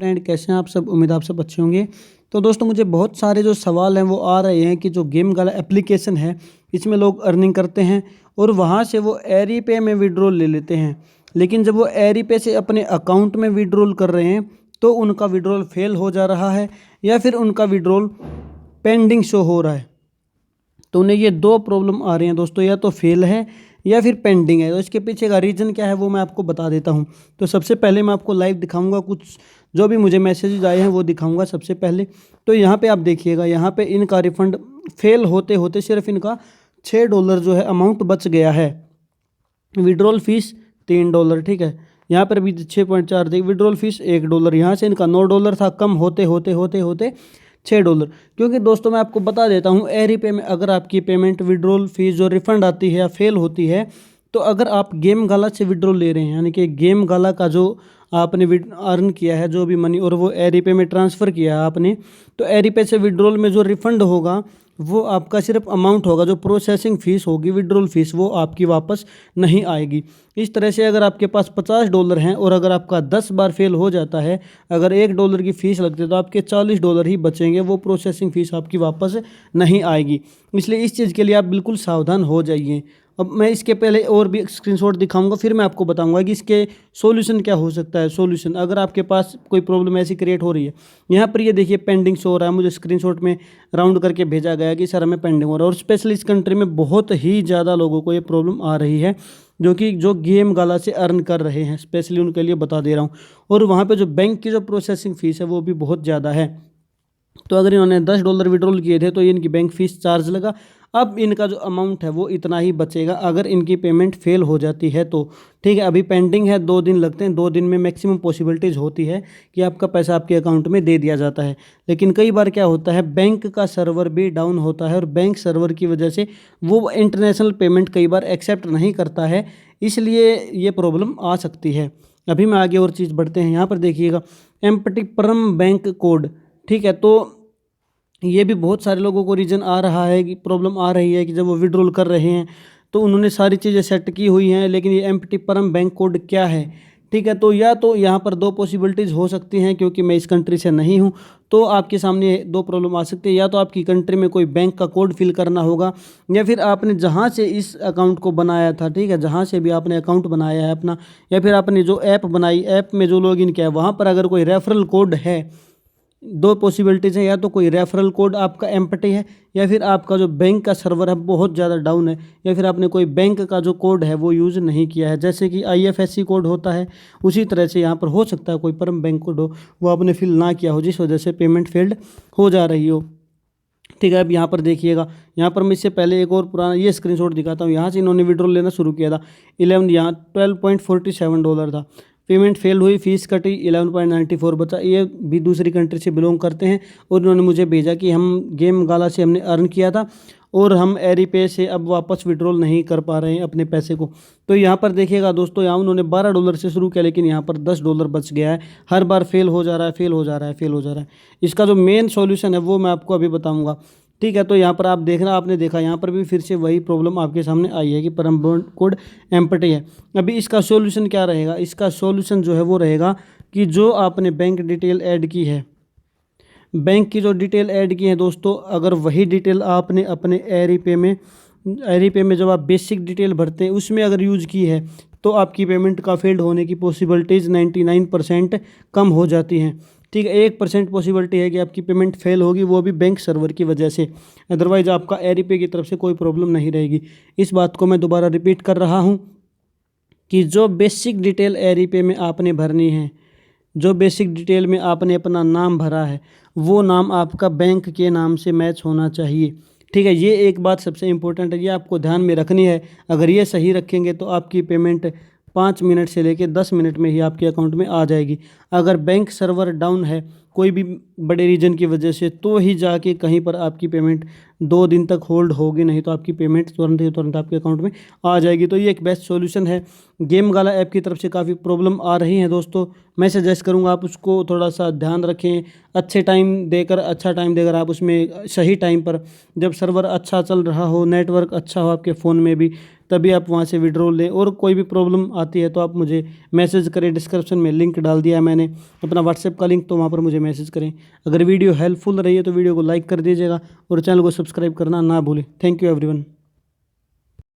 Friend, कैसे हैं आप सब। उम्मीद आप सब अच्छे होंगे। तो दोस्तों, मुझे बहुत सारे जो सवाल हैं वो आ रहे हैं कि जो गेम गाला एप्लीकेशन है इसमें लोग अर्निंग करते हैं और वहाँ से वो एरी पे में विड्रॉल ले लेते हैं, लेकिन जब वो एरी पे से अपने अकाउंट में विड्रॉल कर रहे हैं तो उनका विड्रॉल फेल हो जा रहा है या फिर उनका विड्रॉल पेंडिंग शो हो रहा है। तो उन्हें ये दो प्रॉब्लम आ रही हैं दोस्तों, या तो फेल है या फिर पेंडिंग है। तो इसके पीछे का रीज़न क्या है वो मैं आपको बता देता हूँ। तो सबसे पहले मैं आपको लाइव दिखाऊंगा, कुछ जो भी मुझे मैसेजेस आए हैं वो दिखाऊंगा सबसे पहले। तो यहाँ पे आप देखिएगा, यहाँ पे इनका रिफ़ंड फेल होते होते सिर्फ इनका $6 जो है अमाउंट बच गया है। विड्रॉल फीस $3, ठीक है। यहाँ पर भी 6.4 दी, विड्रॉल फीस $1। यहाँ से इनका $9 था, कम होते होते होते होते $6। क्योंकि दोस्तों मैं आपको बता देता हूँ, एरी पे में अगर आपकी पेमेंट विड्रॉल फीस जो रिफ़ंड आती है या फेल होती है, तो अगर आप गेम गाला से विड्रॉल ले रहे हैं, यानी कि गेम गाला का जो आपने अर्न किया है जो भी मनी और वो एरी पे में ट्रांसफ़र किया है आपने, तो एरी पे से विड्रॉल में जो रिफ़ंड होगा वो आपका सिर्फ अमाउंट होगा, जो प्रोसेसिंग फ़ीस होगी विड्रॉल फीस वो आपकी वापस नहीं आएगी। इस तरह से अगर आपके पास $50 हैं और अगर आपका 10 बार फेल हो जाता है, अगर $1 की फ़ीस लगती है तो आपके $40 ही बचेंगे, वो प्रोसेसिंग फ़ीस आपकी वापस नहीं आएगी। इसलिए इस चीज़ के लिए आप बिल्कुल सावधान हो जाइए। अब मैं इसके पहले और भी स्क्रीनशॉट दिखाऊंगा, फिर मैं आपको बताऊंगा कि इसके सॉल्यूशन क्या हो सकता है। सॉल्यूशन, अगर आपके पास कोई प्रॉब्लम ऐसी क्रिएट हो रही है, यहाँ पर ये देखिए पेंडिंग शो हो रहा है, मुझे स्क्रीनशॉट में राउंड करके भेजा गया कि सर हमें पेंडिंग हो रहा है। और स्पेशली इस कंट्री में बहुत ही ज़्यादा लोगों को ये प्रॉब्लम आ रही है, जो गेम गाला से अर्न कर रहे हैं, स्पेशली उनके लिए बता दे रहा हूँ। और वहाँ पर जो बैंक की जो प्रोसेसिंग फ़ीस है वो भी बहुत ज़्यादा है। तो अगर इन्होंने $10 विड्रॉल किए थे तो इनकी बैंक फ़ीस चार्ज लगा। अब इनका जो अमाउंट है वो इतना ही बचेगा अगर इनकी पेमेंट फेल हो जाती है तो, ठीक है। अभी पेंडिंग है, 2 दिन लगते हैं, 2 दिन में मैक्सिमम पॉसिबिलिटीज़ होती है कि आपका पैसा आपके अकाउंट में दे दिया जाता है। लेकिन कई बार क्या होता है, बैंक का सर्वर भी डाउन होता है और बैंक सर्वर की वजह से वो इंटरनेशनल पेमेंट कई बार एक्सेप्ट नहीं करता है, इसलिए ये प्रॉब्लम आ सकती है। अभी मैं आगे और चीज़ बढ़ते हैं। यहाँ पर देखिएगा एम्पटी परम बैंक कोड, ठीक है। तो ये भी बहुत सारे लोगों को रीज़न आ रहा है कि प्रॉब्लम आ रही है कि जब वो विड्रॉल कर रहे हैं तो उन्होंने सारी चीज़ें सेट की हुई हैं, लेकिन ये एम्पटी परम बैंक कोड क्या है, ठीक है। तो या तो यहाँ पर 2 पॉसिबिलिटीज़ हो सकती हैं, क्योंकि मैं इस कंट्री से नहीं हूँ तो आपके सामने 2 प्रॉब्लम आ सकती है। या तो आपकी कंट्री में कोई बैंक का कोड फिल करना होगा, या फिर आपने जहाँ से इस अकाउंट को बनाया था, ठीक है, जहाँ से भी आपने अकाउंट बनाया है अपना, या फिर आपने जो ऐप बनाई, ऐप में जो लॉगिन किया है वहाँ पर अगर कोई रेफरल कोड है। 2 पॉसिबिलिटीज़ हैं, या तो कोई रेफरल कोड आपका एम्प्टी है, या फिर आपका जो बैंक का सर्वर है बहुत ज़्यादा डाउन है, या फिर आपने कोई बैंक का जो कोड है वो यूज़ नहीं किया है। जैसे कि IFSC कोड होता है, उसी तरह से यहाँ पर हो सकता है कोई परम बैंक कोड हो वो आपने फिल ना किया हो, जिस वजह से पेमेंट फेल्ड हो जा रही हो, ठीक है। अब यहाँ पर देखिएगा, यहाँ पर मैं इससे पहले एक और पुराना ये स्क्रीनशॉट दिखाता हूँ। यहाँ से इन्होंने विड्रॉल लेना शुरू किया था, 11 यहाँ $12.47 था, पेमेंट फेल हुई, फीस कटी, 11.94 बचा। ये भी दूसरी कंट्री से बिलोंग करते हैं और इन्होंने मुझे भेजा कि हम गेम गाला से हमने अर्न किया था और हम एरी पे से अब वापस विड्रॉल नहीं कर पा रहे हैं अपने पैसे को। तो यहाँ पर देखिएगा दोस्तों, यहाँ उन्होंने $12 से शुरू किया, लेकिन यहाँ पर $10 बच गया है। हर बार फेल हो जा रहा है, फेल हो जा रहा है, फेल हो जा रहा है। इसका जो मेन सॉल्यूशन है वो मैं आपको अभी बताऊँगा, ठीक है। तो यहाँ पर आप देखना, आपने देखा यहाँ पर भी फिर से वही प्रॉब्लम आपके सामने आई है कि परम कोड एम्प्टी है। अभी इसका सॉल्यूशन क्या रहेगा? इसका सॉल्यूशन जो है वो रहेगा कि जो आपने बैंक डिटेल ऐड की है, बैंक की जो डिटेल ऐड की है दोस्तों, अगर वही डिटेल आपने अपने एरी पे में जब आप बेसिक डिटेल भरते हैं उसमें अगर यूज़ की है तो आपकी पेमेंट का फेल्ड होने की पॉसिबिलिटीज़ 99% कम हो जाती हैं, ठीक है। 1% पॉसिबिलिटी है कि आपकी पेमेंट फेल होगी, वो भी बैंक सर्वर की वजह से, अदरवाइज़ आपका एरी पे की तरफ से कोई प्रॉब्लम नहीं रहेगी। इस बात को मैं दोबारा रिपीट कर रहा हूँ कि जो बेसिक डिटेल एरी पे में आपने भरनी है, जो बेसिक डिटेल में आपने अपना नाम भरा है, वो नाम आपका बैंक के नाम से मैच होना चाहिए, ठीक है। ये एक बात सबसे इम्पोर्टेंट है, ये आपको ध्यान में रखनी है। अगर ये सही रखेंगे तो आपकी पेमेंट 5 मिनट से लेकर 10 मिनट में ही आपके अकाउंट में आ जाएगी। अगर बैंक सर्वर डाउन है कोई भी बड़े रीजन की वजह से, तो ही जाके कहीं पर आपकी पेमेंट 2 दिन तक होल्ड होगी, नहीं तो आपकी पेमेंट तुरंत ही तुरंत आपके अकाउंट में आ जाएगी। तो ये एक बेस्ट सॉल्यूशन है। गेम गाला ऐप की तरफ से काफ़ी प्रॉब्लम आ रही है दोस्तों, मैं सजेस्ट करूँगा आप उसको थोड़ा सा ध्यान रखें, अच्छा टाइम देकर आप उसमें सही टाइम पर, जब सर्वर अच्छा चल रहा हो, नेटवर्क अच्छा हो आपके फ़ोन में भी, तभी आप वहाँ से विड्रॉल लें। और कोई भी प्रॉब्लम आती है तो आप मुझे मैसेज करें, डिस्क्रिप्शन में लिंक डाल दिया है मैंने अपना व्हाट्सएप का लिंक, तो वहाँ पर मुझे मैसेज करें। अगर वीडियो हेल्पफुल रही है तो वीडियो को लाइक कर दीजिएगा और चैनल को सब्सक्राइब करना ना भूलें। Thank you everyone.